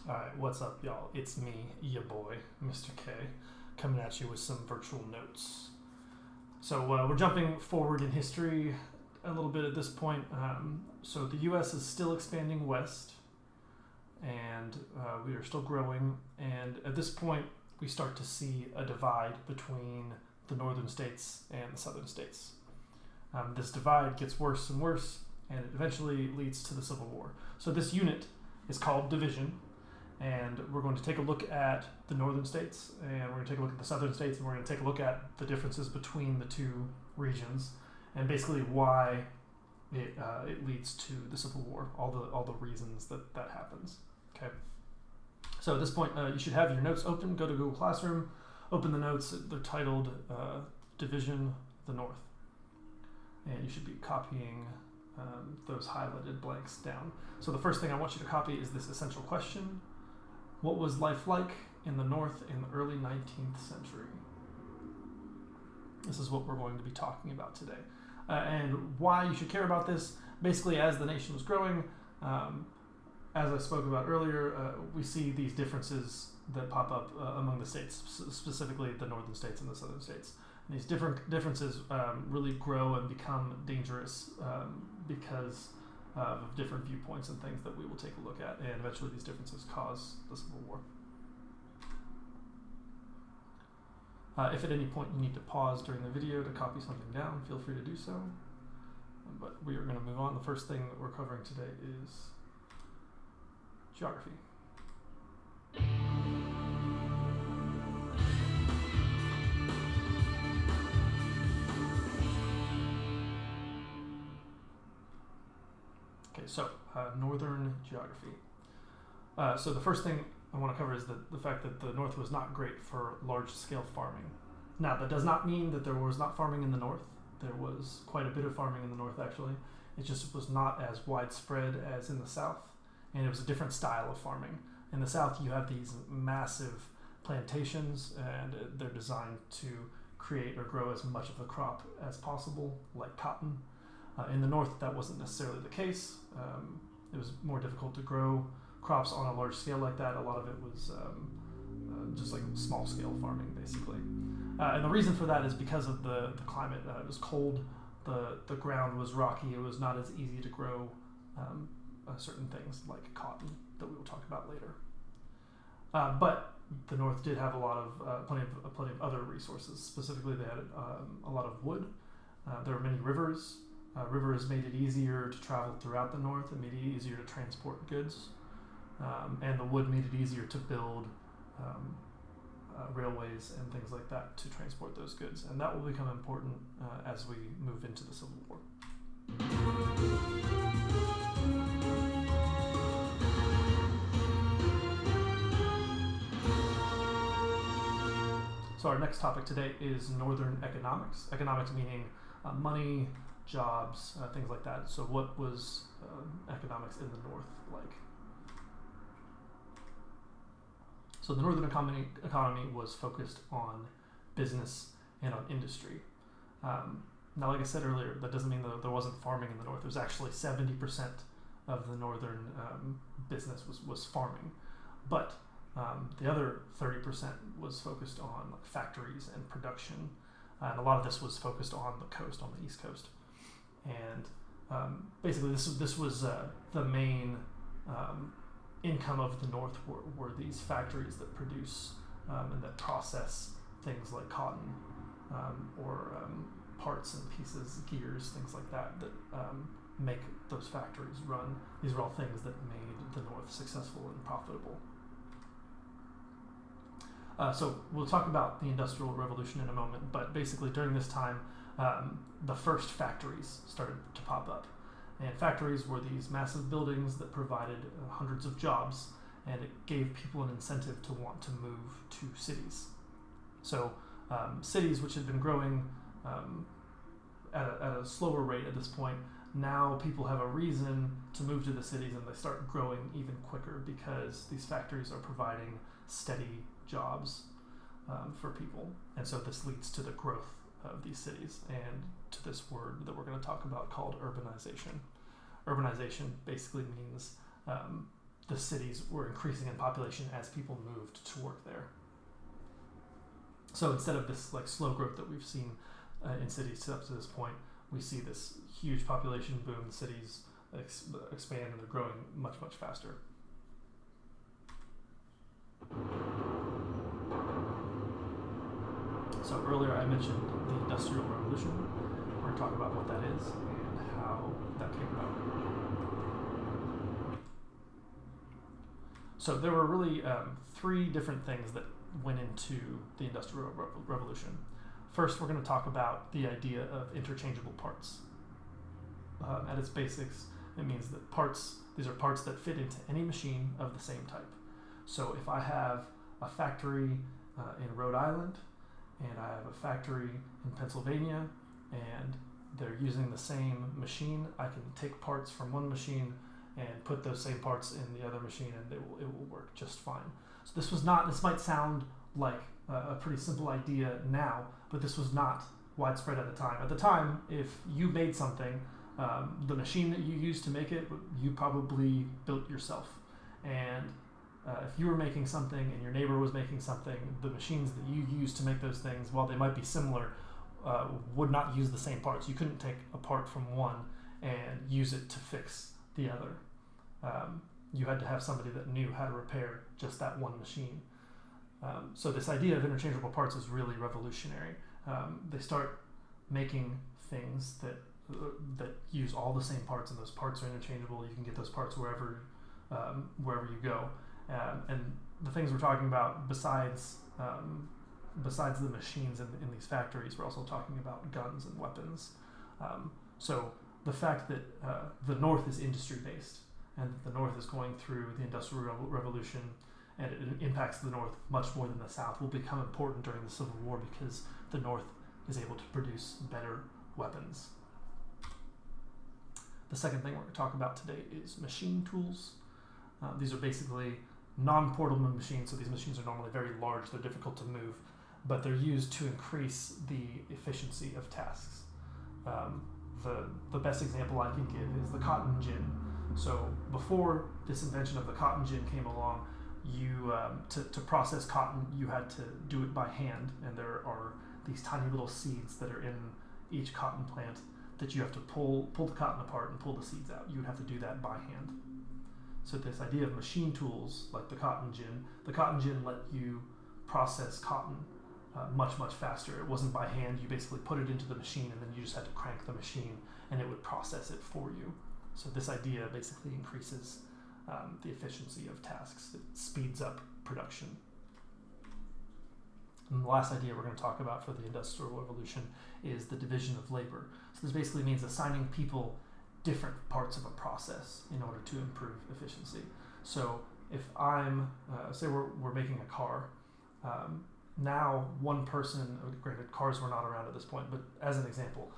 Alright, what's up, y'all? It's me, ya boy, Mr. K, coming at you with some virtual notes. So, we're jumping forward in history a little bit at this point. So, the US is still expanding west, and we are still growing. And at this point, we start to see a divide between the northern states and the southern states. This divide gets worse and worse, and it eventually leads to the Civil War. So, this unit is called division. And we're going to take a look at the northern states, and we're going to take a look at the southern states, and we're going to take a look at the differences between the two regions, and basically why it leads to the Civil War, all the reasons that happens. Okay. So at this point, you should have your notes open. Go to Google Classroom, open the notes. They're titled "Division the North," and you should be copying those highlighted blanks down. So the first thing I want you to copy is this essential question. What was life like in the North in the early 19th century? This is what we're going to be talking about today. And why you should care about this. Basically, as the nation was growing, as I spoke about earlier, we see these differences that pop up among the states, specifically the northern states and the southern states. And these differences really grow and become dangerous because of different viewpoints and things that we will take a look at, and eventually these differences cause the Civil War. If at any point you need to pause during the video to copy something down, feel free to do so. But we are going to move on. The first thing that we're covering today is geography. Okay, so northern geography. So the first thing I want to cover is the fact that the North was not great for large-scale farming. Now, that does not mean that there was not farming in the North. There was quite a bit of farming in the North, actually. It just was not as widespread as in the South, and it was a different style of farming. In the South, you have these massive plantations, and they're designed to create or grow as much of the crop as possible, like cotton. In the North, that wasn't necessarily the case. It was more difficult to grow crops on a large scale like that. A lot of it was just like small scale farming, basically. And the reason for that is because of the climate. It was cold, the ground was rocky, it was not as easy to grow certain things like cotton that we will talk about later. But the North did have a lot of plenty of other resources. Specifically, they had a lot of wood. There were many rivers. Rivers made it easier to travel throughout the North. It made it easier to transport goods. And the wood made it easier to build railways and things like that to transport those goods. And that will become important as we move into the Civil War. So our next topic today is Northern economics. Economics meaning money, jobs, things like that. So what was economics in the North like? So the Northern economy was focused on business and on industry. Now, like I said earlier, that doesn't mean that there wasn't farming in the North. It was actually 70% of the Northern business was farming. But the other 30% was focused on like factories and production. And a lot of this was focused on the coast, on the East Coast. And basically this was the main income of the North were these factories that produce and that process things like cotton or parts and pieces, gears, things like that make those factories run. These are all things that made the North successful and profitable. So we'll talk about the Industrial Revolution in a moment, but basically during this time, the first factories started to pop up. And factories were these massive buildings that provided hundreds of jobs, and it gave people an incentive to want to move to cities. So cities, which had been growing at a slower rate at this point, now people have a reason to move to the cities, and they start growing even quicker because these factories are providing steady jobs for people. And so this leads to the growth of these cities and to this word that we're going to talk about called urbanization. Urbanization basically means the cities were increasing in population as people moved to work there. So instead of this like slow growth that we've seen in cities up to this point, we see this huge population boom. The cities expand and they're growing much, much faster. So earlier I mentioned the Industrial Revolution. We're going to talk about what that is and how that came about. So there were really three different things that went into the Industrial Revolution. First, we're going to talk about the idea of interchangeable parts. At its basics, it means that these are parts that fit into any machine of the same type. So if I have a factory in Rhode Island, and I have a factory in Pennsylvania, and they're using the same machine, I can take parts from one machine and put those same parts in the other machine, and it will work just fine. So this might sound like a pretty simple idea now, but this was not widespread at the time. At the time, if you made something, the machine that you used to make it, you probably built yourself. And if you were making something and your neighbor was making something, the machines that you used to make those things, while they might be similar, would not use the same parts. You couldn't take a part from one and use it to fix the other. You had to have somebody that knew how to repair just that one machine. So this idea of interchangeable parts is really revolutionary. They start making things that use all the same parts, and those parts are interchangeable. You can get those parts wherever you go. And the things we're talking about, besides the machines in these factories, we're also talking about guns and weapons. So the fact that the North is industry-based, and the North is going through the Industrial Revolution, and it impacts the North much more than the South, will become important during the Civil War because the North is able to produce better weapons. The second thing we're going to talk about today is machine tools. These are basically non-portable machines, so these machines are normally very large, they're difficult to move, but they're used to increase the efficiency of tasks. The best example I can give is the cotton gin. So before this invention of the cotton gin came along, you to process cotton, you had to do it by hand, and there are these tiny little seeds that are in each cotton plant that you have to pull the cotton apart and pull the seeds out. You would have to do that by hand. So this idea of machine tools like the cotton gin let you process cotton much, much faster. It wasn't by hand. You basically put it into the machine, and then you just had to crank the machine, and it would process it for you. So this idea basically increases the efficiency of tasks. It speeds up production. And the last idea we're going to talk about for the Industrial Revolution is the division of labor. So this basically means assigning people different parts of a process in order to improve efficiency. So if I'm, say we're making a car, now one person, granted cars were not around at this point, but as an example,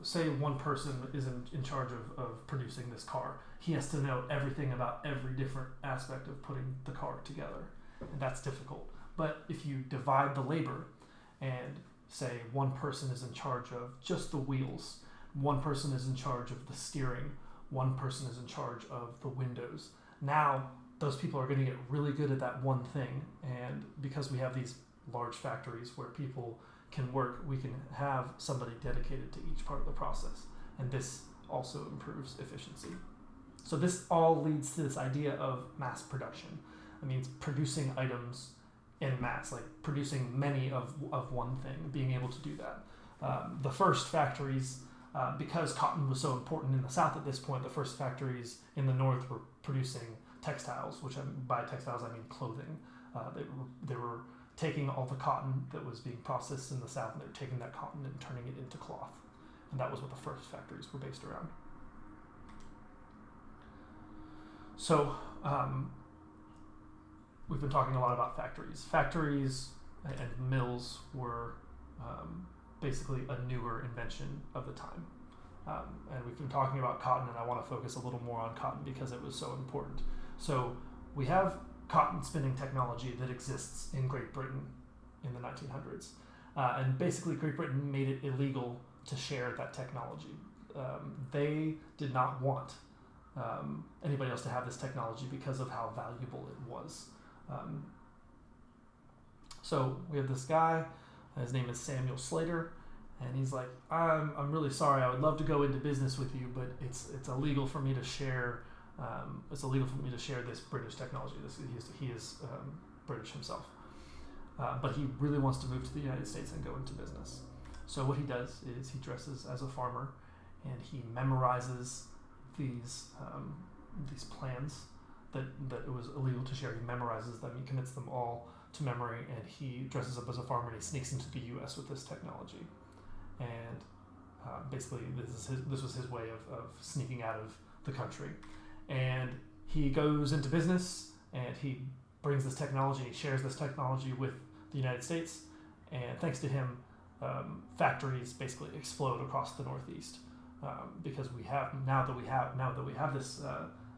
say one person is in charge of producing this car. He has to know everything about every different aspect of putting the car together, and that's difficult. But if you divide the labor and say one person is in charge of just the wheels, one person is in charge of the steering, one person is in charge of the windows. Now those people are going to get really good at that one thing, and because we have these large factories where people can work, we can have somebody dedicated to each part of the process, and this also improves efficiency. So this all leads to this idea of mass production. It means producing items en masse, like producing many of one thing, being able to do that. The first factories, because cotton was so important in the South at this point, the first factories in the North were producing textiles, which by textiles I mean clothing. They were taking all the cotton that was being processed in the South, and they were taking that cotton and turning it into cloth. And that was what the first factories were based around. So we've been talking a lot about factories. Factories and mills were basically a newer invention of the time. And we've been talking about cotton, and I want to focus a little more on cotton because it was so important. So we have cotton spinning technology that exists in Great Britain in the 1900s. And basically Great Britain made it illegal to share that technology. They did not want anybody else to have this technology because of how valuable it was. So we have this guy, his name is Samuel Slater, and he's like, I'm really sorry, I would love to go into business with you, but it's illegal for me to share. It's illegal for me to share this British technology. He is British himself, but he really wants to move to the United States and go into business. So what he does is he dresses as a farmer, and he memorizes these plans that it was illegal to share. He memorizes them. He commits them all to memory, and he dresses up as a farmer and he sneaks into the U.S. with this technology. And basically, this was his way of sneaking out of the country. And he goes into business, and he brings this technology. He shares this technology with the United States, and thanks to him, factories basically explode across the Northeast because now that we have this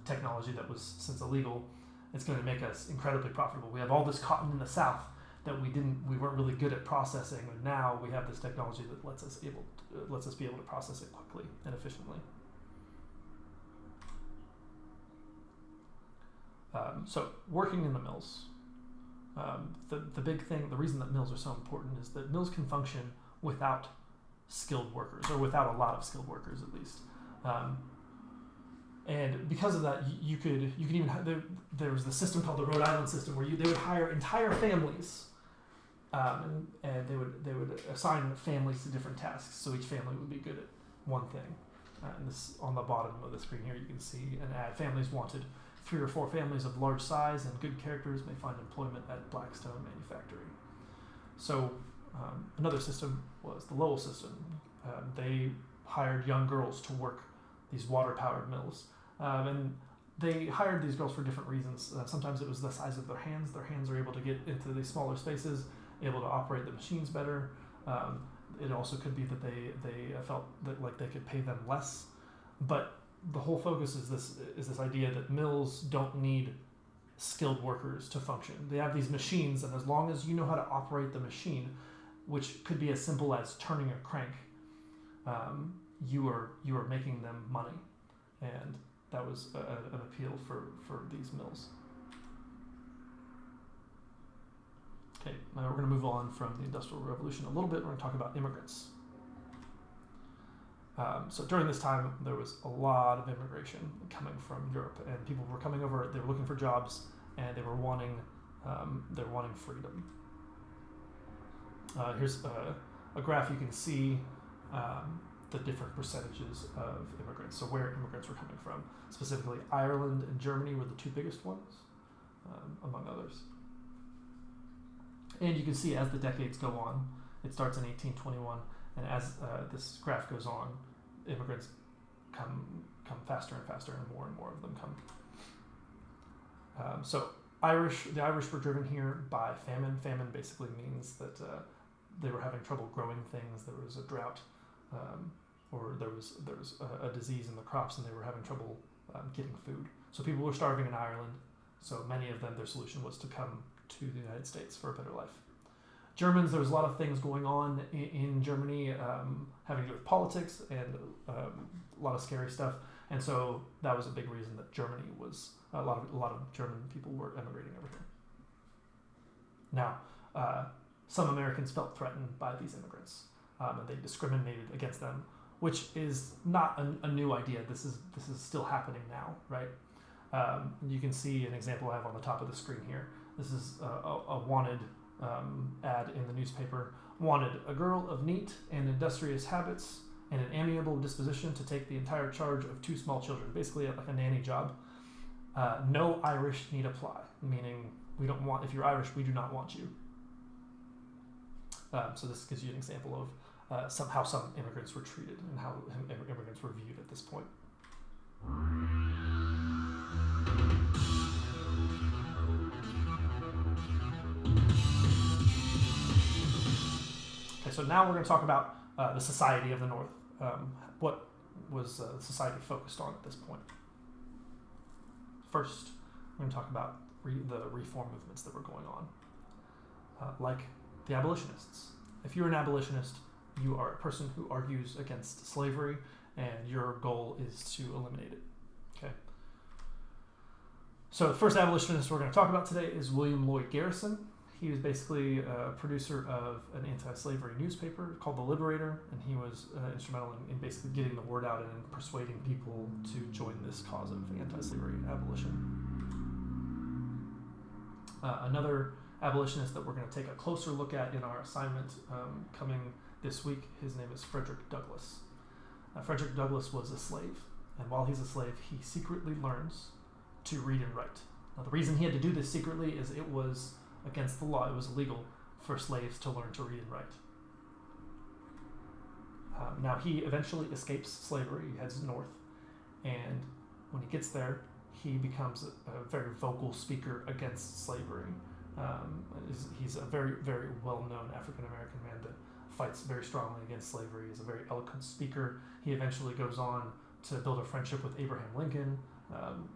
technology that was since illegal. It's going to make us incredibly profitable. We have all this cotton in the South that we weren't really good at processing, and now we have this technology that lets us be able to process it quickly and efficiently. So working in the mills, the big thing, the reason that mills are so important is that mills can function without skilled workers, or without a lot of skilled workers at least. And because of that, you could even there was the system called the Rhode Island system where they would hire entire families, and they would assign families to different tasks. So each family would be good at one thing. And this on the bottom of the screen here, you can see an ad. Families wanted 3 or 4 families of large size and good characters may find employment at Blackstone Manufactory. So another system was the Lowell system. They hired young girls to work these water-powered mills. And they hired these girls for different reasons. Sometimes it was the size of their hands. Their hands are able to get into these smaller spaces, able to operate the machines better. It also could be that they felt that like they could pay them less. But the whole focus is this idea that mills don't need skilled workers to function. They have these machines, and as long as you know how to operate the machine, which could be as simple as turning a crank, you are making them money, and that was an appeal for these mills. Okay, now we're going to move on from the Industrial Revolution a little bit. We're going to talk about immigrants. So during this time, there was a lot of immigration coming from Europe, and people were coming over. They were looking for jobs, and they were wanting freedom. Here's a graph. You can see the different percentages of immigrants. So where immigrants were coming from. Specifically, Ireland and Germany were the 2 biggest ones, among others. And you can see as the decades go on, it starts in 1821, and as this graph goes on, immigrants come faster and faster, and more of them come. So the Irish were driven here by famine. Famine basically means that they were having trouble growing things. There was a drought, or there was a disease in the crops, and they were having trouble getting food. So people were starving in Ireland. So many of them, their solution was to come to the United States for a better life. Germans, there was a lot of things going on in Germany having to do with politics and a lot of scary stuff, and so that was a big reason that Germany was a lot of German people were emigrating over here. Now, some Americans felt threatened by these immigrants, and they discriminated against them, which is not a new idea. This is still happening now, right? You can see an example I have on the top of the screen here. This is a wanted ad in the newspaper. Wanted a girl of neat and industrious habits and an amiable disposition to take the entire charge of 2 small children. Basically, like a nanny job. No Irish need apply, meaning we don't want. If you're Irish, we do not want you. So this gives you an example of how some immigrants were treated and how immigrants were viewed at this point. Okay, so now we're going to talk about the Society of the North. What was the society focused on at this point? First, we're going to talk about the reform movements that were going on, like the abolitionists. If you're an abolitionist, you are a person who argues against slavery, and your goal is to eliminate it. Okay. So the first abolitionist we're going to talk about today is William Lloyd Garrison. He was basically a producer of an anti-slavery newspaper called The Liberator, and he was instrumental in basically getting the word out and persuading people to join this cause of anti-slavery abolition. Another abolitionist that we're going to take a closer look at in our assignment coming this week, his name is Frederick Douglass. Frederick Douglass was a slave, and while he's a slave, he secretly learns to read and write. Now, the reason he had to do this secretly is it was against the law. It was illegal for slaves to learn to read and write. Now, he eventually escapes slavery. He heads north, and when he gets there, he becomes a very vocal speaker against slavery. He's a very, very well-known African-American man that fights very strongly against slavery. He's a very eloquent speaker. He eventually goes on to build a friendship with Abraham Lincoln,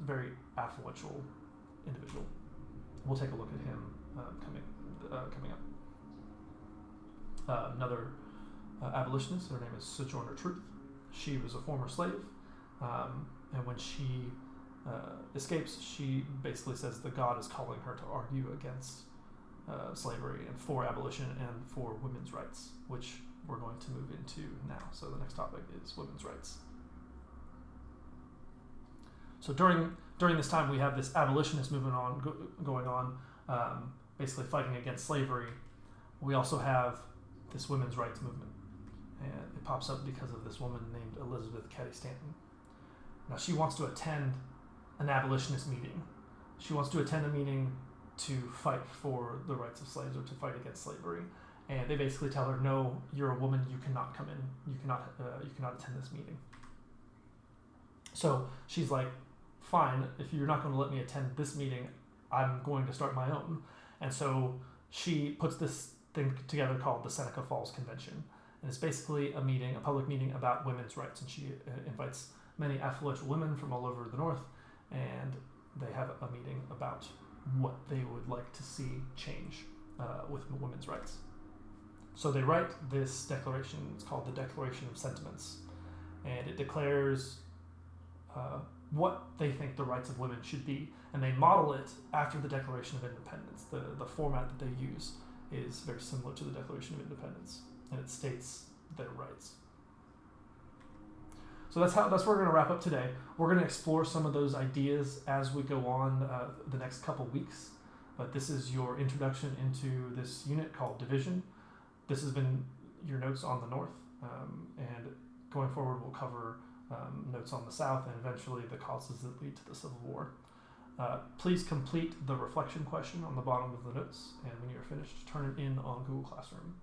very affluential individual. We'll take a look at him coming up. Another abolitionist, her name is Sojourner Truth. She was a former slave, and when she escapes, she basically says that God is calling her to argue against slavery and for abolition and for women's rights, which we're going to move into now. So the next topic is women's rights. So during this time, we have this abolitionist movement going on, basically fighting against slavery. We also have this women's rights movement, and it pops up because of this woman named Elizabeth Cady Stanton. Now, she wants to attend an abolitionist meeting. She wants to attend a meeting to fight for the rights of slaves or to fight against slavery. And they basically tell her, no, you're a woman, you cannot come in, you cannot attend this meeting. So she's like, fine, if you're not going to let me attend this meeting, I'm going to start my own. And so she puts this thing together called the Seneca Falls Convention. And it's basically a public meeting about women's rights. And she invites many affluential women from all over the North, and they have a meeting about what they would like to see change with women's rights. So they write this declaration. It's called the Declaration of Sentiments, and it declares what they think the rights of women should be, and they model it after the Declaration of Independence. The format that they use is very similar to the Declaration of Independence, and it states their rights. So that's where we're going to wrap up today. We're going to explore some of those ideas as we go on the next couple weeks. But this is your introduction into this unit called Division. This has been your notes on the North, and going forward we'll cover notes on the South and eventually the causes that lead to the Civil War. Please complete the reflection question on the bottom of the notes, and when you're finished, turn it in on Google Classroom.